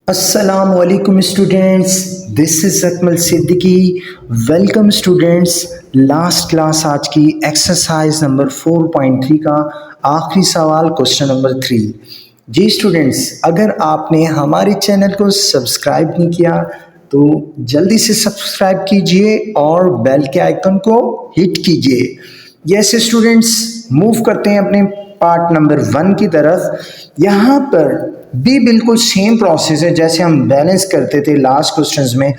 Assalamualaikum students, this is Akmal Siddiqui. Welcome students. Last class आज की exercise number 4.3 का आखिरी सवाल क्वेश्चन नंबर 3। जी स्टूडेंट्स, अगर आपने हमारे चैनल को सब्सक्राइब नहीं किया तो जल्दी से सब्सक्राइब कीजिए और बेल के आइकन को हिट कीजिए। यस स्टूडेंट्स, मूव करते हैं अपने पार्ट नंबर 1 की तरफ। यहाँ पर भी बिल्कुल सेम प्रोसेस है जैसे हम बैलेंस करते थे लास्ट क्वेश्चंस में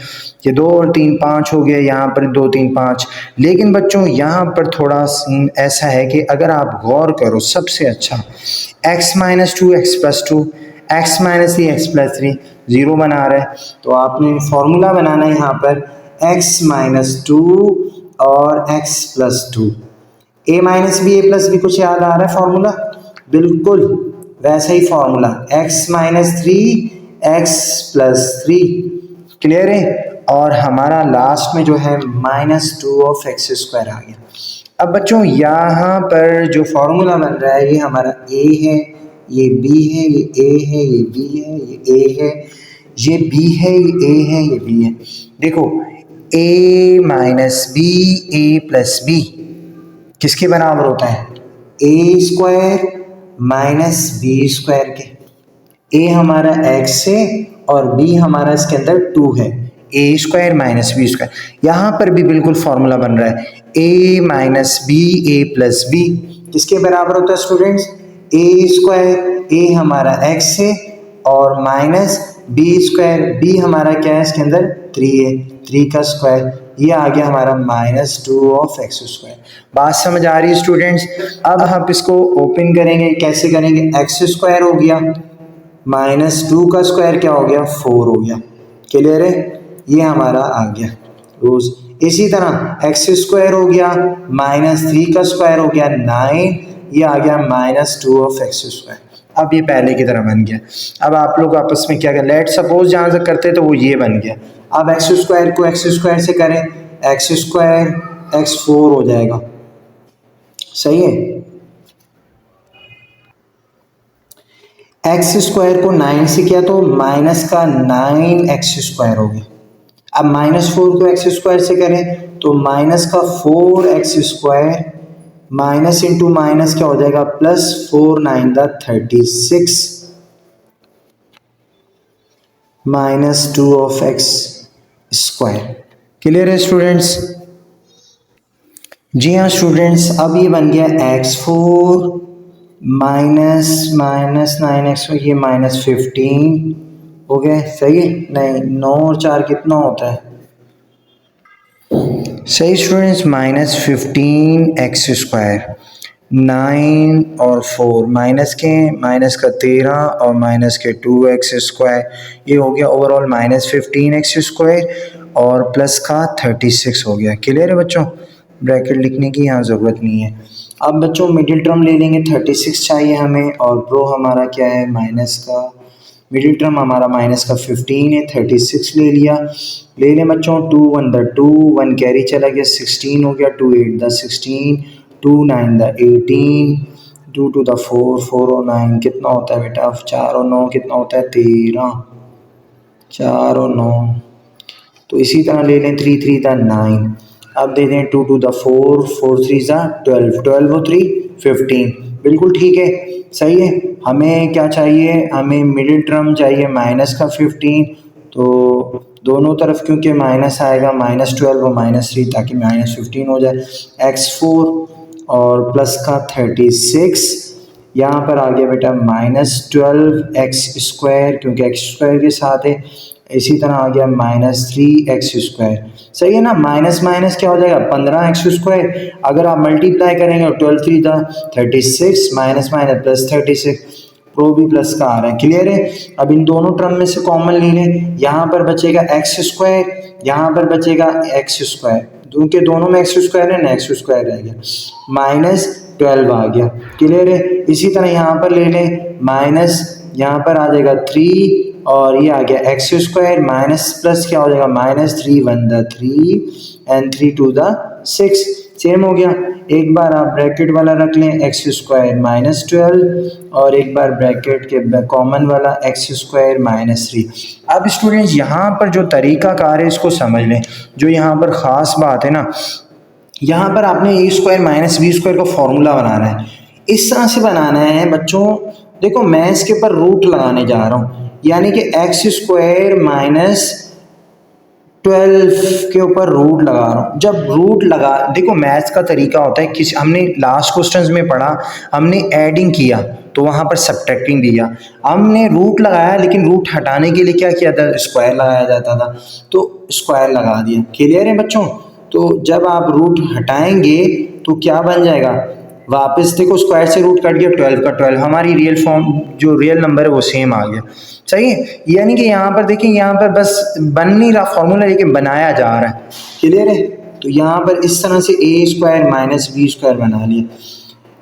कि 2 और 3 5 हो गया, यहाँ पर 2 3 5। लेकिन बच्चों यहाँ पर थोड़ा ऐसा है कि अगर आप गौर करो, सबसे अच्छा x minus 2 x plus 2 x minus 3 x plus 3 zero बना रहा है, तो आपने फॉर्मूला बनाना है यहाँ पर x माइनस 2 और x plus 2। a minus B A plus B कुछ याद आ रहा है फॉर्मूला? बिल्कुल वैसा ही formula x minus 3 x plus 3। Clear है? और हमारा लास्ट में जो है माइनस 2 ऑफ एक्स स्क्वायर आ गया। अब बच्चों यहाँ पर जो फॉर्मूला बन रहा है ये हमारा a है, ये b है, ये a है, ये b है, ये a है, ये b है, ये a है, ये b है। देखो a minus B A plus b किसके बराबर होता है? A square minus B square के। ए हमारा एक्स है और बी हमारा इसके अंदर 2 है, a square minus B square. यहाँ पर भी बिल्कुल फॉर्मूला बन रहा है ए माइनस बी ए प्लस बी किसके बराबर होता है स्टूडेंट्स? ए स्क्वायर, ए हमारा एक्स है और माइनस बी स्क्वायर, बी हमारा क्या है इसके अंदर? 3 है, 3 का स्क्वायर, ये आ गया हमारा माइनस 2 ऑफ एक्स स्क्वायर। बात समझ आ रही है स्टूडेंट्स? अब हम इसको ओपन करेंगे, कैसे करेंगे? एक्स स्क्वायर हो गया माइनस 2 का स्क्वायर क्या हो गया? 4 हो गया। क्लियर है? ये हमारा आ गया रोज। इसी तरह एक्स स्क्वायर हो गया माइनस 3 का स्क्वायर हो गया 9, ये आ गया माइनस 2 ऑफ एक्स स्क्वायर। अब ये पहले की तरह बन गया। अब आप लोग आपस में क्या करें? लेट सपोज जहाँ से करते तो वो ये बन गया। अब एक्स स्क्वायर को एक्स स्क्वायर से करें, एक्स स्क्वायर एक्स 4 हो जाएगा। सही है? एक्स स्क्वायर को 9 से किया तो माइनस का 9 एक्स स्क्वायर हो गया। अब माइनस 4 को एक्स स्क्वायर से करें तो माइनस का 4 x square minus into minus क्या हो जाएगा? Plus 4 9 the 36 minus 2 of x square. Clear है स्टूडेंट्स? जी हाँ स्टूडेंट्स, अब ये बन गया x4 माइनस माइनस 9x, ये माइनस 15 हो गया। सही है? नहीं, 9 और 4 कितना होता है? सही स्टूडेंट्स, माइनस 15 एक्स स्क्वायर, 9 और 4 माइनस के, माइनस का 13 और माइनस के 2 एक्स स्क्वायर, ये हो गया ओवरऑल माइनस 15 एक्स स्क्वायर और प्लस का 36 हो गया। क्लियर है बच्चों? ब्रैकेट लिखने की यहाँ ज़रूरत नहीं है। अब बच्चों मिडिल टर्म ले लेंगे, 36 चाहिए हमें और प्रो हमारा क्या है? माइनस का मिडिल टर्म हमारा माइनस का 15 है, 36 ले लिया। ले लें बच्चों, 2 1 द 2, 1 कैरी चला गया, 16 हो गया, 2 8 द 16, 2 9 द 18, 2 2 द 4, 4 और 9 कितना होता है बेटा? 4 और 9 कितना होता है? 13, 4 और 9। तो इसी तरह ले लें 3 3 द 9। अब दे दें 2 2 द 4, 4 3 द 12, 12 और 3 15। बिल्कुल ठीक है, सही है। हमें क्या चाहिए? हमें मिडिल टर्म चाहिए माइनस का 15, तो दोनों तरफ क्योंकि माइनस आएगा, माइनस 12 और माइनस 3, ताकि माइनस 15 हो जाए। x4 और प्लस का 36, यहाँ पर आ गया बेटा माइनस 12 एक्स स्क्वायर, क्योंकि एक्स स्क्वायर के साथ है। इसी तरह आ गया माइनस 3 एक्स स्क्वायर। सही है ना? माइनस माइनस क्या हो जाएगा? 15 एक्स स्क्वायर। अगर आप मल्टीप्लाई करेंगे 12 3 the 36 minus minus plus 36, pro भी प्लस का आ रहा है। क्लियर है? अब इन दोनों टर्म में से कॉमन ले लें, यहाँ पर बचेगा एक्स स्क्वायर, यहाँ पर बचेगा एक्स स्क्वायर, क्योंकि दोनों में एक्स स्क्वायर है ना, एक्स स्क्वायर रह गया, माइनस 12 आ गया। क्लियर है? इसी तरह यहाँ पर ले लें, माइनस यहाँ पर आ जाएगा 3 और ये आ गया एक्स स्क्वायर, माइनस प्लस क्या हो जाएगा? Minus 3 1 the 3 and 3 2 the 6। Same हो गया। एक बार आप ब्रैकेट वाला रख लें एक्स स्क्वायर माइनस 12 और एक बार ब्रैकेट के कॉमन वाला एक्स स्क्वायर माइनस 3। अब स्टूडेंट्स यहाँ पर जो तरीकाकार है इसको समझ लें। जो यहाँ पर ख़ास बात है ना, यहाँ पर आपने ए स्क्वायर माइनस बी स्क्वायर का फॉर्मूला बनाना है। इस तरह से बनाना है बच्चों, देखो मैं इसके ऊपर रूट लगाने जा रहा हूँ, यानी कि एक्स स्क्वायर माइनस 12 के ऊपर रूट लगा रहा हूँ। जब रूट लगा, देखो मैथ्स का तरीका होता है, किसी हमने लास्ट क्वेश्चंस में पढ़ा, हमने एडिंग किया तो वहाँ पर सब्ट्रैक्टिंग दिया, हमने रूट लगाया लेकिन रूट हटाने के लिए क्या किया था, स्क्वायर लगाया जाता था, तो स्क्वायर लगा दिया। क्लियर है बच्चों? तो जब आप रूट हटाएंगे तो क्या बन जाएगा, वापस देखो स्क्वायर से रूट कट गया, 12 का 12, हमारी रियल फॉर्म जो रियल नंबर है वो सेम आ गया। सही है, यानी कि यहाँ पर देखिए, यहाँ पर बस बन नहीं रहा फॉर्मूला लेकिन बनाया जा रहा है। क्लियर है? तो यहाँ पर इस तरह से ए स्क्वायर माइनस बी स्क्वायर बना लिया,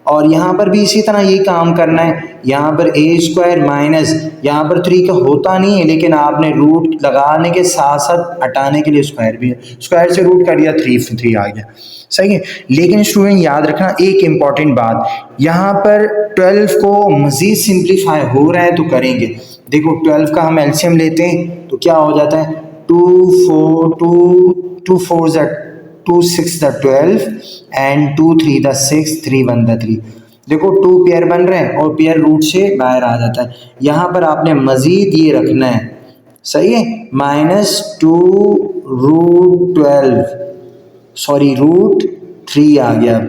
और यहाँ पर भी इसी तरह यही काम करना है। यहाँ पर ए स्क्वायर माइनस, यहाँ पर 3 का होता नहीं है लेकिन आपने रूट लगाने के साथ साथ हटाने के लिए स्क्वायर भी है, स्क्वायर से रूट कर दिया, 3 आ गया। सही है, लेकिन स्टूडेंट याद रखना एक इम्पॉर्टेंट बात, यहाँ पर 12 को मज़ीद सिंप्लीफाई हो रहा है तो करेंगे। देखो 12 का हम एलसीएम लेते हैं तो क्या हो जाता है, 2 4 2 6 12 एंड 2 3 6 3 1 3। देखो 2 पेयर बन रहे हैं और पेयर रूट से बाहर आ जाता है। यहाँ पर आपने मजीद ये रखना है, सही है, -2√12, सॉरी √3 आ गया।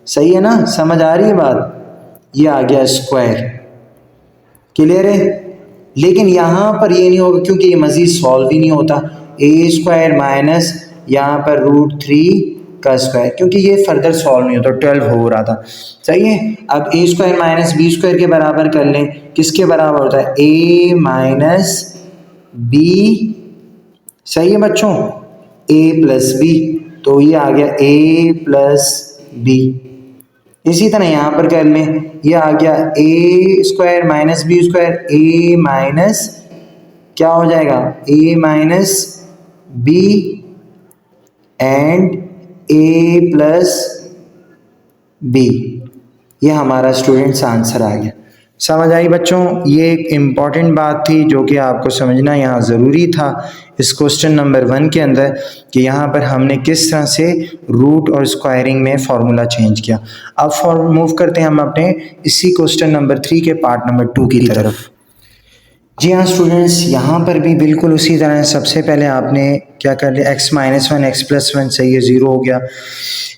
सही है ना, समझ आ रही है बात? ये आ गया स्क्वायर। क्लियर है? लेकिन यहाँ पर ये नहीं होगा क्योंकि ये मजीद सॉल्व ही नहीं होता। ए स्क्वायर माइनस यहाँ पर √3 का स्क्वायर, क्योंकि ये फर्दर सॉल्व नहीं होता, 12 हो रहा था। सही है, अब ए स्क्वायर माइनस बी स्क्वायर के बराबर कर लें, किसके बराबर होता है, ए माइनस बी। सही है बच्चों, ए प्लस बी, तो ये आ गया ए प्लस बी। इसी तरह यहाँ पर कर लें, ये आ गया A square minus B square, A minus क्या हो जाएगा, A minus B and A plus B. ये हमारा स्टूडेंट्स आंसर आ गया। समझ आई बच्चों? ये एक इम्पॉर्टेंट बात थी जो कि आपको समझना यहाँ ज़रूरी था इस क्वेश्चन नंबर 1 के अंदर, कि यहाँ पर हमने किस तरह से रूट और स्क्वायरिंग में फार्मूला चेंज किया। अब मूव करते हैं हम अपने इसी क्वेश्चन नंबर 3 के पार्ट नंबर 2 की तरफ। जी हाँ स्टूडेंट्स, यहाँ पर भी बिल्कुल उसी तरह सबसे पहले आपने क्या कर लिया, x माइनस 1 एक्स प्लस 1, सही है, 0 हो गया।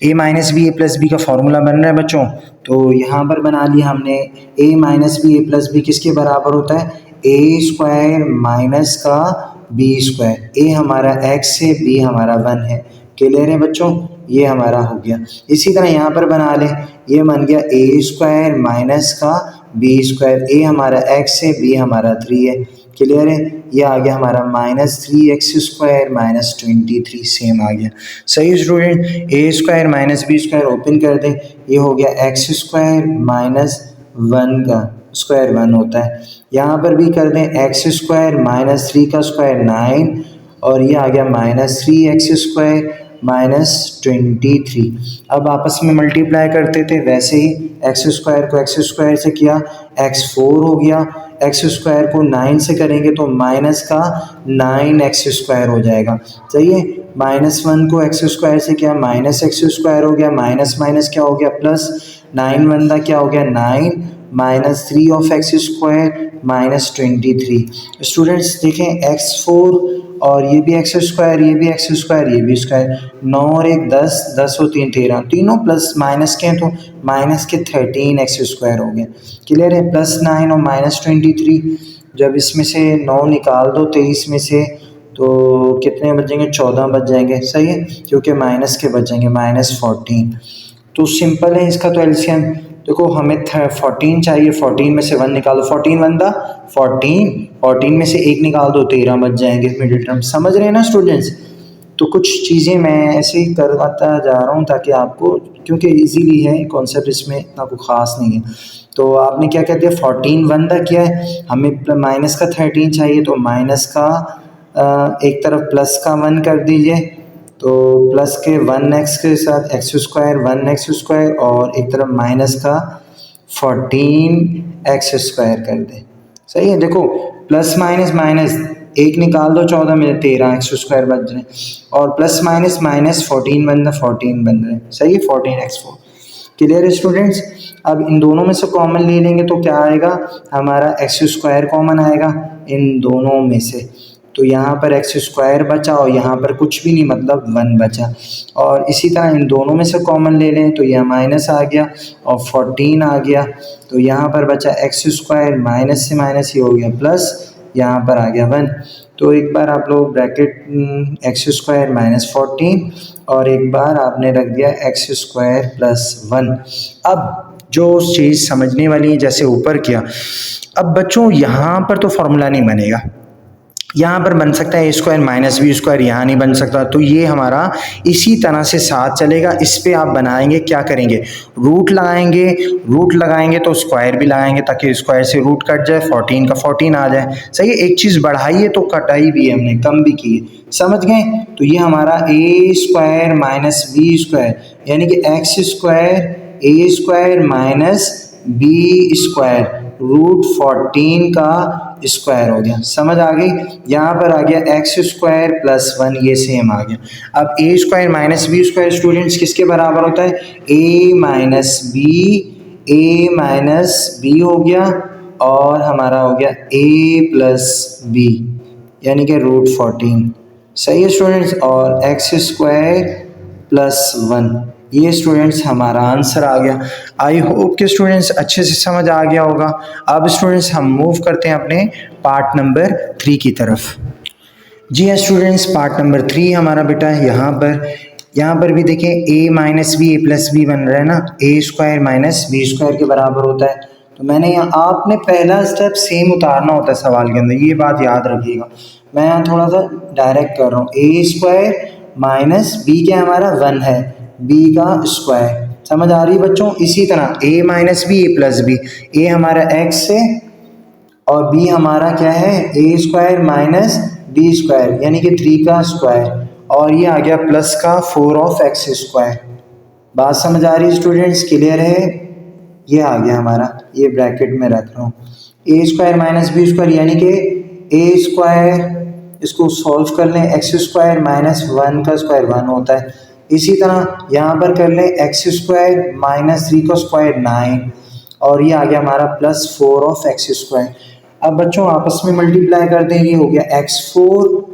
a minus B A plus b का फॉर्मूला बन रहा है बच्चों, तो यहाँ पर बना लिया हमने a minus B A plus b किसके बराबर होता है, ए स्क्वायर माइनस का बी स्क्वायर। a हमारा x है, b हमारा 1 है। क्लियर है बच्चों? ये हमारा हो गया। इसी तरह यहाँ पर बना लें, ये बन गया ए स्क्वायर माइनस का बी स्क्वायर, ए हमारा x है, b हमारा 3 है। क्लियर है? ये आ गया हमारा -3x स्क्वायर माइनस 23, सेम आ गया। सही student, A square minus B square open कर दें, ये हो गया x स्क्वायर माइनस 1 का स्क्वायर 1 होता है। यहाँ पर भी कर दें x स्क्वायर माइनस 3 का स्क्वायर 9, और ये आ गया -3x स्क्वायर माइनस 23। अब आपस में मल्टीप्लाई करते थे, वैसे ही एक्स स्क्वायर को एक्स स्क्वायर से किया, x4 हो गया, एक्स स्क्वायर को 9 से करेंगे तो माइनस का 9x स्क्वायर हो जाएगा। सही है, -1 को एक्स स्क्वायर से किया, माइनस एक्स स्क्वायर हो गया, माइनस माइनस क्या हो गया प्लस, 9 1 क्या हो गया 9, -3 of x square minus 23। Students देखें, x4 और ये भी एक्स स्क्वायर, ये भी एक्स स्क्वायर, ये भी स्क्वायर, 9 और 1 10, 10 और 3 13, तीनों प्लस माइनस के हैं तो माइनस के 13 एक्स स्क्वायर हो गया। क्लियर है? +9 और -23, जब इसमें से 9 निकाल दो 23 में से तो कितने बचेंगे, 14 बच जाएंगे। सही है, क्योंकि माइनस के बचेंगे -14। तो सिंपल है इसका तो एलसीएम, देखो हमें 14 चाहिए, 14 में से 1 निकालो, 14 1 14, 14 में से 1 निकाल दो, 13 बच जाएंगे मिडिल टर्म। समझ रहे हैं ना स्टूडेंट्स? तो कुछ चीज़ें मैं ऐसे ही करवाता जा रहा हूँ ताकि आपको, क्योंकि इजीली है कॉन्सेप्ट, इसमें इतना कोई ख़ास नहीं है। तो आपने क्या कहते हैं, 14 1 किया है, हमें माइनस का 13 चाहिए, तो माइनस का एक तरफ प्लस का 1 कर दीजिए, तो प्लस के 1x के साथ एक्स स्क्वायर 1x² और एक तरफ माइनस का 14x² कर दे। सही है, देखो प्लस माइनस माइनस एक निकाल दो 14 में 13x² बच रहे और प्लस माइनस माइनस 14 बन रहा 14 बन रहे। सही है, 14x4। क्लियर है स्टूडेंट्स। अब इन दोनों में से कॉमन ले लेंगे तो क्या आएगा, हमारा x² कॉमन आएगा इन दोनों में से। तो यहाँ पर x² बचा और यहाँ पर कुछ भी नहीं, मतलब 1 बचा। और इसी तरह इन दोनों में से कॉमन ले लें तो यह माइनस आ गया और 14 आ गया। तो यहाँ पर बचा x² माइनस से माइनस ही हो गया प्लस, यहाँ पर आ गया 1। तो एक बार आप लोग ब्रैकेट x² माइनस 14 और एक बार आपने रख दिया x² प्लस 1। अब जो चीज़ समझने वाली है जैसे ऊपर किया, अब बच्चों यहाँ पर तो फॉर्मूला नहीं बनेगा, यहाँ पर बन सकता है a² माइनस b², यहाँ नहीं बन सकता। तो ये हमारा इसी तरह से साथ चलेगा। इस पे आप बनाएंगे, क्या करेंगे, रूट लगाएंगे, रूट लगाएंगे तो स्क्वायर भी लगाएंगे ताकि स्क्वायर से रूट कट जाए, 14 का 14 आ जाए। सही है, एक चीज़ बढ़ाई है तो कटाई भी है हमने, कम भी की है, समझ गए। तो ये हमारा a² माइनस b² यानी कि x² a² minus b² root 14 का स्क्वायर हो गया। समझ आ गई। यहाँ पर आ गया x² प्लस 1, ये सेम आ गया। अब a² माइनस b² स्टूडेंट्स किसके बराबर होता है, a माइनस b हो गया और हमारा हो गया a प्लस b यानी कि रूट 14। सही है स्टूडेंट्स। और x² प्लस 1, ये स्टूडेंट्स हमारा आंसर आ गया। आई होप कि स्टूडेंट्स अच्छे से समझ आ गया होगा। अब स्टूडेंट्स हम मूव करते हैं अपने पार्ट नंबर 3 की तरफ। जी हाँ स्टूडेंट्स, पार्ट नंबर 3 हमारा बेटा है। यहाँ पर भी देखें a minus b a plus b बन रहा है ना, a² माइनस b² के बराबर होता है। तो मैंने यहाँ, आपने पहला स्टेप सेम उतारना होता है सवाल के अंदर, ये बात याद रखिएगा। मैं यहाँ थोड़ा सा डायरेक्ट कर रहा हूँ, a² माइनस b क्या हमारा 1 है, b का स्क्वायर। समझ आ रही बच्चों। इसी तरह a minus b a plus b, a हमारा x है और b हमारा क्या है, a² माइनस b² यानी कि 3 का स्क्वायर और ये आ गया प्लस का 4x²। बात समझ आ रही है स्टूडेंट्स, क्लियर है। ये आ गया हमारा, ये ब्रैकेट में रख रहा हूँ a² माइनस b² यानी कि a², इसको सॉल्व कर लें, x² माइनस 1 का स्क्वायर 1 होता है। इसी तरह यहाँ पर कर लें x² माइनस 3 का स्क्वायर 9 और ये आ गया हमारा प्लस 4x²। अब बच्चों आपस में मल्टीप्लाई कर दें, ये हो गया x4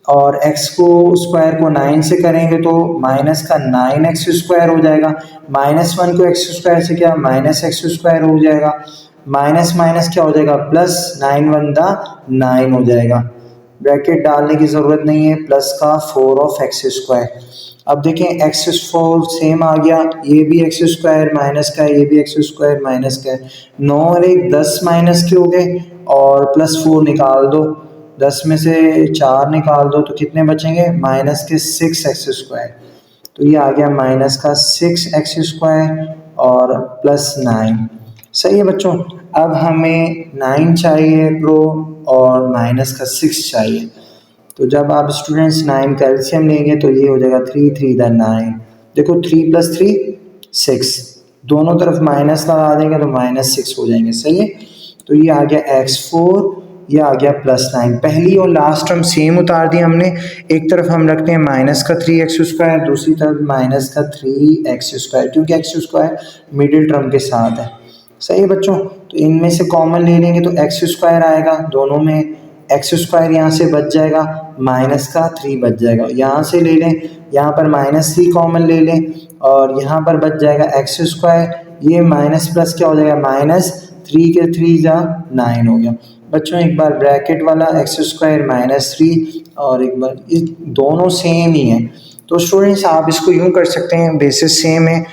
और x को स्क्वायर को 9 से करेंगे तो माइनस का 9x² हो जाएगा। माइनस 1 को x² से क्या माइनस x² हो जाएगा। माइनस माइनस क्या हो जाएगा, प्लस 9 1 9 हो जाएगा। ब्रैकेट डालने की ज़रूरत नहीं है, प्लस का 4x²। अब देखें x4 सेम आ गया, ये भी x² माइनस का है, ये भी x² माइनस का है। 9 और 1 10 माइनस के हो गए और प्लस 4 निकाल दो, 10 में से 4 निकाल दो तो कितने बचेंगे, माइनस के 6x²। तो ये आ गया माइनस का 6x² और प्लस 9। सही है बच्चों। अब हमें 9 चाहिए प्रो और माइनस का 6 चाहिए। तो जब आप स्टूडेंट्स 9 का एलसीएम लेंगे तो ये हो जाएगा 3 3 9। देखो 3 प्लस 3 6, दोनों तरफ माइनस लगा देंगे तो माइनस 6 हो जाएंगे। सही है। तो ये आ गया x4, ये आ गया प्लस 9। पहली और लास्ट टर्म सेम उतार दी हमने। एक तरफ हम रखते हैं माइनस का 3x², दूसरी तरफ माइनस का 3x², क्योंकि x² मिडिल टर्म के साथ है। सही है बच्चों। तो इनमें से कॉमन ले लेंगे तो x² आएगा, दोनों में x² यहाँ से बच जाएगा, माइनस का 3 बच जाएगा। यहाँ से ले लें, यहाँ पर माइनस 3 कॉमन ले लें और यहाँ पर बच जाएगा x²। ये माइनस प्लस क्या हो जाएगा, माइनस 3 के 3 9 हो गया। बच्चों एक बार ब्रैकेट वाला x² माइनस 3 और एक बार, इस दोनों सेम ही है। तो स्टूडेंट्स आप इसको यूँ कर सकते हैं, बेसिस सेम है,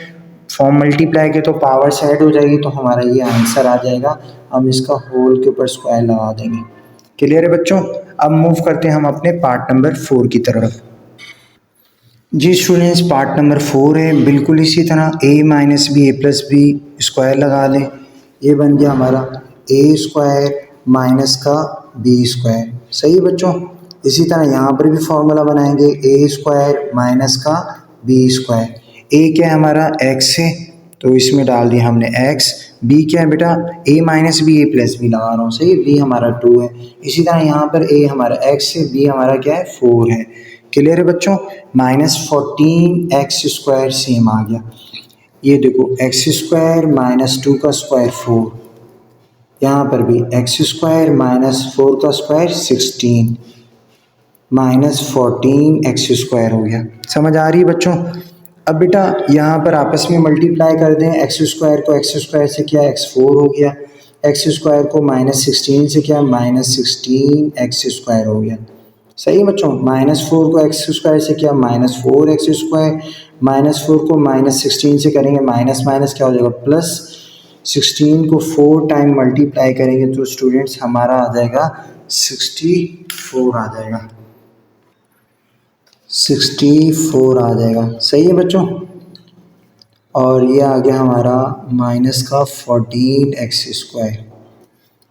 फॉर्म मल्टीप्लाई के तो पावर सेट हो जाएगी तो हमारा ये आंसर आ जाएगा। हम इसका होल के ऊपर स्क्वायर लगा देंगे। क्लियर है बच्चों। अब मूव करते हैं हम अपने पार्ट नंबर 4 की तरफ। जी स्टूडेंट्स, पार्ट नंबर 4 है, बिल्कुल इसी तरह a minus b a plus b square लगा दें। ये बन गया हमारा a² माइनस का b²। सही है बच्चों। इसी तरह यहाँ पर भी फॉर्मूला बनाएंगे ए स्क्वायर माइनस का बी स्क्वायर। ए क्या है हमारा एक्स है, तो इसमें डाल दिया हमने एक्स। बी क्या है बेटा, ए माइनस बी, ए प्लस बी लगा रहा हूँ, सही। बी हमारा 2 है। इसी तरह यहाँ पर ए हमारा एक्स है, बी हमारा क्या है 4 है। क्लियर है बच्चों। -14 x² सेम आ गया। ये देखो एक्स स्क्वायर माइनस 2 का स्क्वायर 4, यहाँ पर भी x² माइनस 4 का स्क्वायर 16 -14 x² हो गया। समझ आ रही है बच्चों। अब बेटा यहाँ पर आपस में मल्टीप्लाई कर दें, x² को x² से किया x4 हो गया, x² को -16 से किया -16 x² हो गया। सही है बच्चों। -4 को x² से किया -4 x², -4 को -16 से करेंगे माइनस माइनस क्या हो जाएगा प्लस, 16 को 4 टाइम मल्टीप्लाई करेंगे तो स्टूडेंट्स हमारा आ जाएगा 64 आ जाएगा, 64 आ जाएगा। सही है बच्चों। और ये आ गया हमारा माइनस का 14 x²।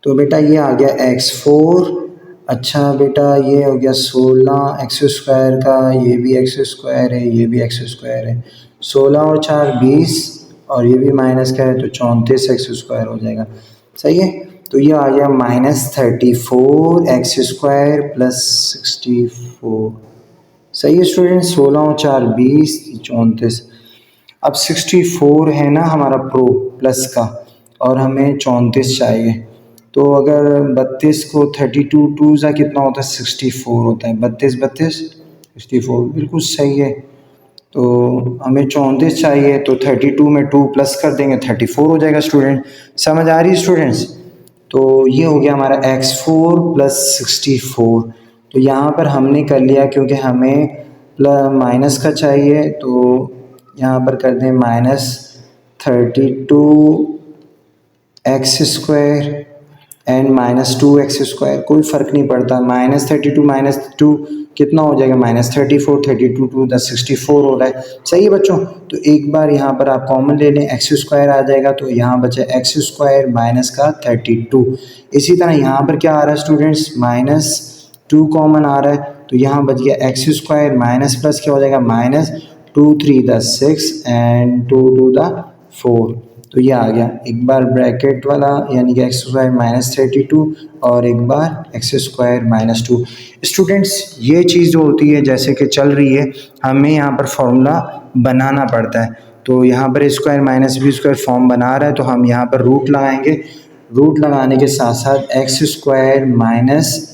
तो बेटा ये आ गया x4। अच्छा बेटा ये हो गया 16 x² का, ये भी x² है, ये भी x² है। 16 और 4 20, और ये भी माइनस का है तो 34 x² हो जाएगा। सही है। तो ये आ गया -34 x² प्लस 64। सही है स्टूडेंट। 16 और 4 20, 34। अब 64 है ना हमारा प्रो प्लस का, और हमें 34 चाहिए। तो अगर 32 को 32 2 सा कितना होता है 64 होता है। 32 32 64 बिल्कुल सही है। तो हमें 34 चाहिए, तो 32 में 2 प्लस कर देंगे 34 हो जाएगा स्टूडेंट। समझ आ रही है स्टूडेंट्स। तो ये हो गया हमारा x4 प्लस 64। तो यहाँ पर हमने कर लिया, क्योंकि हमें प्लस माइनस का चाहिए, तो यहाँ पर कर दें -32 x² एंड -2 x²। कोई फ़र्क नहीं पड़ता। -32 कितना हो जाएगा -34, 32 2 द 64 हो रहा है। सही है बच्चों। तो एक बार यहाँ पर आप कॉमन ले लें, x² आ जाएगा, तो यहाँ बचा x² माइनस का 32। इसी तरह यहाँ पर क्या आ रहा है स्टूडेंट्स, -2 कॉमन आ रहा है, तो यहाँ बच गया x² माइनस प्लस क्या हो जाएगा -2 3 द 6 एंड 2 2 द 4। तो ये आ गया। एक बार ब्रैकेट वाला यानी कि x² -32 और एक बार x² -2। स्टूडेंट्स ये चीज़ जो होती है जैसे कि चल रही है, हमें यहाँ पर फॉर्मूला बनाना पड़ता है। तो यहाँ पर स्क्वायर माइनस बी² फॉर्म बना रहा है, तो हम यहाँ पर रूट लगाएंगे। रूट लगाने के साथ साथ x² माइनस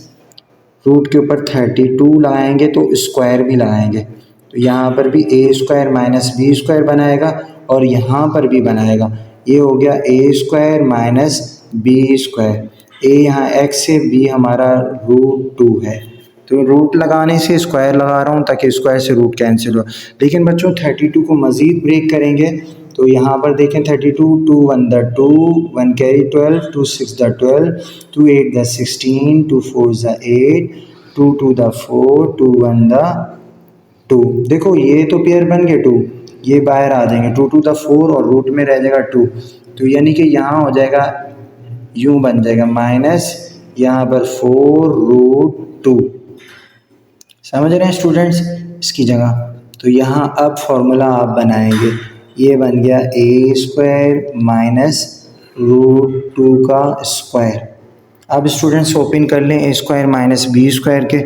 रूट के ऊपर 32 लगाएंगे, तो स्क्वायर भी लगाएंगे। तो यहाँ पर भी a² माइनस बी² बनाएगा, और यहाँ पर भी बनाएगा। ये हो गया a² माइनस बी²। a यहाँ x है, b हमारा √2 है। तो रूट लगाने से स्क्वायर लगा रहा हूँ ताकि स्क्वायर से रूट कैंसिल हो। लेकिन बच्चों 32 को मज़ीद ब्रेक करेंगे, तो यहाँ पर देखें 32 2 1 the 2 1 carry 12 2 6 the 12 2 8 the 16 2 4 the 8 2 2 द 4 2 1 द 2। देखो ये तो पेयर बन गए 2, ये बाहर आ जाएंगे 2 2 द 4 और रूट में रह जाएगा 2। तो यानी कि यहाँ हो जाएगा, यूँ बन जाएगा माइनस यहाँ पर 4√2। समझ रहे हैं स्टूडेंट्स इसकी जगह। तो यहाँ अब फॉर्मूला आप बनाएंगे। ये बन गया a² माइनस √2 का स्क्वायर। अब स्टूडेंट्स ओपन कर लें a² माइनस b² के,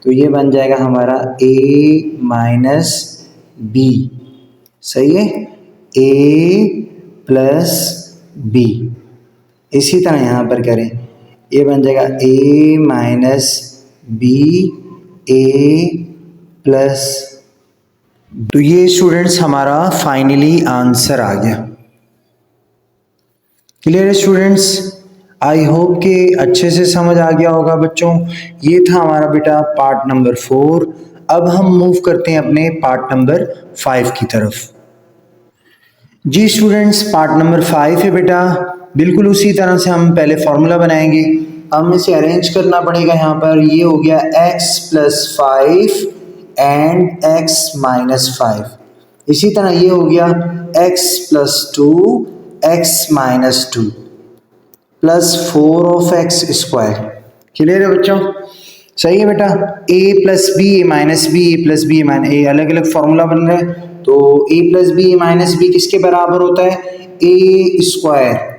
तो ये बन जाएगा हमारा a माइनस बी। सही है, a प्लस बी। इसी तरह यहाँ पर करें, ये बन जाएगा a minus b a plus. तो ये स्टूडेंट्स हमारा फाइनली आंसर आ गया। क्लियर है स्टूडेंट्स। आई होप कि अच्छे से समझ आ गया होगा बच्चों। ये था हमारा बेटा पार्ट नंबर 4। अब हम मूव करते हैं अपने पार्ट नंबर 5 की तरफ। जी स्टूडेंट्स, पार्ट नंबर 5 है बेटा। बिल्कुल उसी तरह से हम पहले फॉर्मूला बनाएंगे। हम इसे अरेंज करना पड़ेगा। यहाँ पर ये हो गया x plus 5 and x minus 5। इसी तरह ये हो गया x plus 2 x minus 2 plus 4 of x square. Clear है बच्चों। सही है बेटा, a plus B A minus B, A plus B A minus A, अलग अलग फॉर्मूला बन रहा है। तो a plus B A minus B किसके बराबर होता है, a square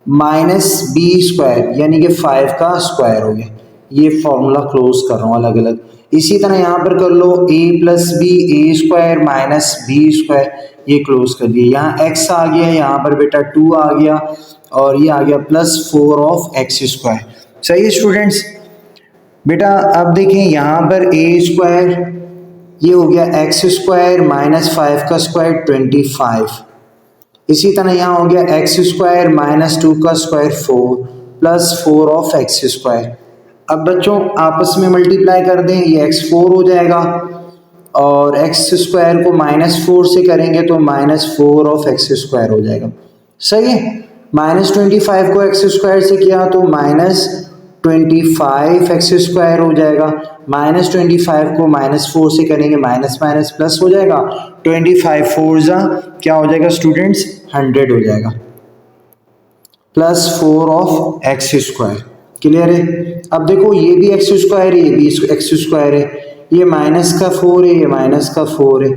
minus B square, यानी कि 5 का स्क्वायर हो गया। ये फॉर्मूला क्लोज कर रहा हूँ अलग अलग। इसी तरह यहाँ पर कर लो a plus B a square minus B square, ये क्लोज कर दिए। यहाँ x आ गया, यहाँ पर बेटा 2 आ गया, और ये आ गया प्लस 4 ऑफ एक्स स्क्वायर। सही है स्टूडेंट्स। बेटा अब देखें यहाँ पर ए स्क्वायर, ये हो गया एक्स स्क्वायर माइनस 5 का स्क्वायर 25। इसी तरह यहाँ हो गया एक्स स्क्वायर माइनस 2 का square 4 plus 4 of x square. अब बच्चों आपस में मल्टीप्लाई कर दें, ये x4 हो जाएगा, और एक्स स्क्वायर को माइनस 4 से करेंगे तो माइनस 4 ऑफ एक्स स्क्वायर हो जाएगा। सही है। माइनस 25 को एक्स स्क्वायर से किया तो माइनस 25 एक्स स्क्वायर हो जाएगा। माइनस 25 को माइनस 4 से करेंगे, माइनस माइनस प्लस हो जाएगा। 25 4 जा क्या हो जाएगा स्टूडेंट्स, 100 हो जाएगा, plus 4 of x square. Clear है। अब देखो ये भी एक्स स्क्वायर है, ये भी एक्स स्क्वायर है, ये माइनस का 4 है, ये माइनस का 4 है।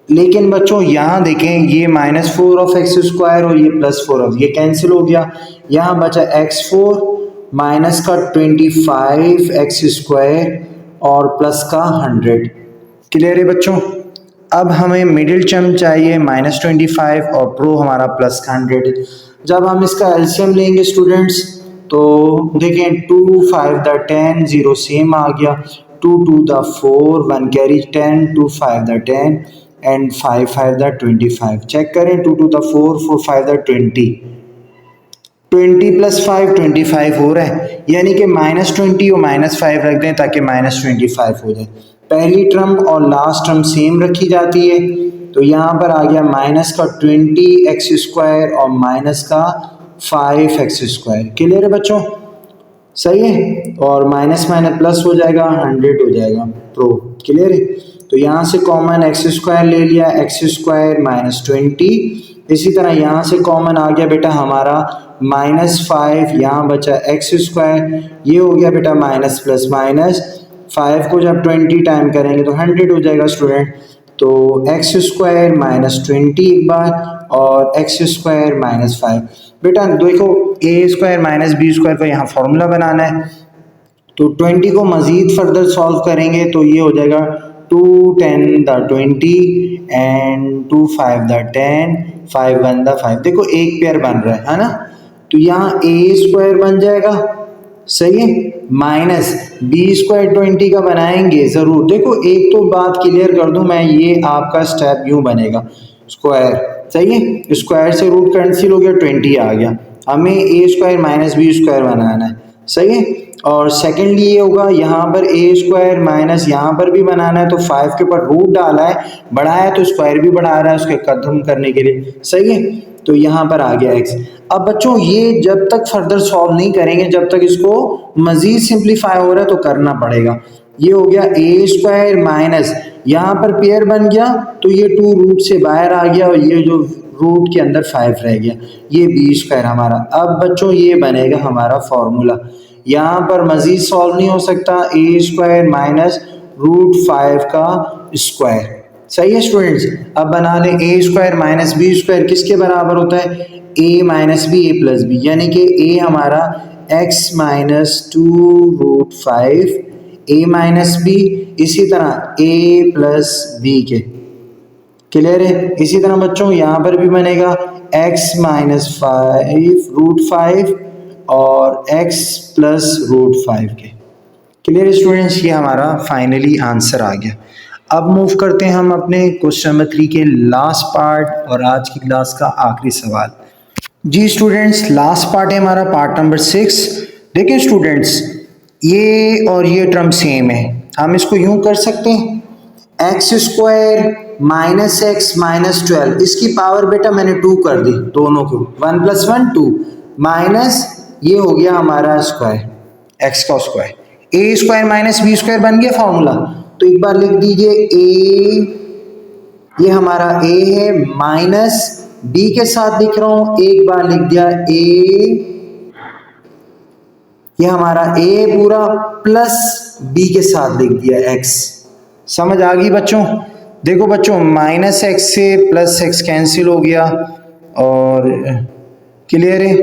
लेकिन बच्चों यहाँ देखें, ये माइनस 4 ऑफ एक्स स्क्वायर और ये प्लस 4 ऑफ, ये कैंसिल हो गया। यहाँ बचा x4 माइनस का 25 एक्स स्क्वायर और प्लस का 100। क्लियर है बच्चों। अब हमें मिडिल टर्म चाहिए माइनस 25 और प्रो हमारा प्लस का 100। जब हम इसका एलसीएम लेंगे स्टूडेंट्स तो देखें 2 5 द 10, 0 सेम आ गया, 2 2 द 4, 1 कैरी 10, 2 5 द 10 एंड 5 5 द 25। चेक करें, 2 2 द 4, 4 5 द 20, 20 प्लस 5 25 हो रहा है, यानी कि माइनस 20 और माइनस 5 रख दें ताकि माइनस 25 हो जाए। पहली टर्म और लास्ट टर्म सेम रखी जाती है, तो यहाँ पर आ गया माइनस का 20 एक्स स्क्वायर और माइनस का 5 एक्स स्क्वायर। क्लियर है बच्चों। सही है। और माइनस माइनस प्लस हो जाएगा, 100 हो जाएगा प्रो। क्लियर है। तो यहाँ से कॉमन एक्स स्क्वायर ले लिया, एक्स स्क्वायर माइनस 20। इसी तरह यहाँ से कॉमन आ गया बेटा हमारा माइनस 5, यहाँ बचा एक्स स्क्वायर, ये हो गया बेटा माइनस प्लस माइनस, 5 को जब 20 टाइम करेंगे तो 100 हो जाएगा स्टूडेंट। तो एक्स स्क्वायर माइनस 20 एक बार और एक्स स्क्वायर माइनस 5। बेटा देखो ए स्क्वायर माइनस बी स्क्वायर का यहाँ फॉर्मूला बनाना है, तो 20 को मज़ीद फर्दर सॉल्व करेंगे तो ये हो जाएगा 2 10 द 20 एंड 2 5 द 10, 5 1 द 5। देखो एक पेयर बन रहा है ना, तो यहाँ ए स्क्वायर बन जाएगा। सही है। माइनस बी स्क्वायर 20 का बनाएंगे ज़रूर। देखो एक तो बात क्लियर कर दूं मैं, ये आपका स्टेप यूँ बनेगा स्क्वायर। सही है। स्क्वायर से रूट कैंसिल हो गया, 20 आ गया। हमें ए स्क्वायर माइनस बी स्क्वायर बनाना है। सही है। और सेकेंडली ये होगा यहाँ पर ए स्क्वायर माइनस यहाँ पर भी बनाना है, तो 5 के ऊपर रूट डाला है, बढ़ाया है तो स्क्वायर भी बढ़ा रहा है उसके खत्म करने के लिए। सही है। तो यहाँ पर आ गया x। अब बच्चों ये जब तक फर्दर सॉल्व नहीं करेंगे, जब तक इसको मजीद सिंप्लीफाई हो रहा है तो करना पड़ेगा। ये हो गया ए स्क्वायर माइनस, यहाँ पर पेयर बन गया तो ये 2 रूट से बाहर आ गया और ये जो रूट के अंदर 5 रह गया, ये बी स्क्वायर हमारा। अब बच्चों ये बनेगा हमारा फॉर्मूला, यहाँ पर मजीद सॉल्व नहीं हो सकता, ए स्क्वायर माइनस रूट 5 का स्क्वायर। सही है स्टूडेंट्स। अब बना लें ए स्क्वायर माइनस बी स्क्वायर किसके बराबर होता है, ए माइनस बी ए प्लस बी, यानी कि ए हमारा एक्स माइनस 2 रूट 5 ए माइनस बी, इसी तरह ए प्लस बी के। क्लियर है। इसी तरह बच्चों यहाँ पर भी बनेगा एक्स माइनस 5 रूट 5 और एक्स प्लस रूट 5 के। Clear students. ये हमारा फाइनली आंसर आ गया। अब मूव करते हैं हम अपने क्वेश्चन नंबर 3 के लास्ट पार्ट और आज की क्लास का आखिरी सवाल। जी स्टूडेंट्स, लास्ट पार्ट है हमारा पार्ट नंबर 6। देखिए स्टूडेंट्स, ये और ये टर्म सेम है, हम इसको यूं कर सकते हैं x square minus x minus 12, इसकी पावर बेटा मैंने 2 कर दी दोनों को, 1 + 1 2 माइनस ये हो गया हमारा स्क्वायर एक्स का स्क्वायर, ए स्क्वायर माइनस बी स्क्वायर बन गया फॉर्मूला। तो एक बार लिख दीजिए ए, ये हमारा ए है, माइनस बी के साथ लिख रहा हूं, एक बार लिख दिया ए, ये हमारा ए पूरा, प्लस बी के साथ लिख दिया x। समझ आ गई बच्चों? देखो बच्चों माइनस एक्स से प्लस एक्स कैंसिल हो गया और क्लियर है।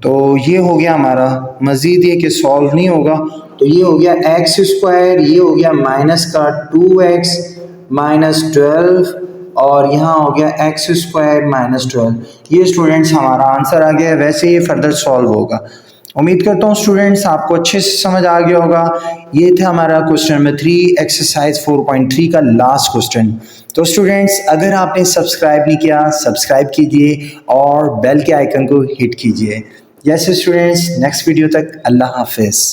तो ये हो गया हमारा, मज़ीद ये कि सॉल्व नहीं होगा तो ये हो गया एक्स स्क्वायर, ये हो गया माइनस का 2x माइनस 12 और यहाँ हो गया एक्स स्क्वायर माइनस 12। ये स्टूडेंट्स हमारा आंसर आ गया। वैसे ये फर्दर सॉल्व होगा। उम्मीद करता हूँ स्टूडेंट्स आपको अच्छे से समझ आ गया होगा। ये था हमारा क्वेश्चन नंबर 3 एक्सरसाइज 4.3 का लास्ट क्वेश्चन। तो स्टूडेंट्स अगर आपने सब्सक्राइब नहीं किया सब्सक्राइब कीजिए और बेल के आइकन को हिट कीजिए। यस स्टूडेंट्स, नेक्स्ट वीडियो तक अल्लाह हाफिज़।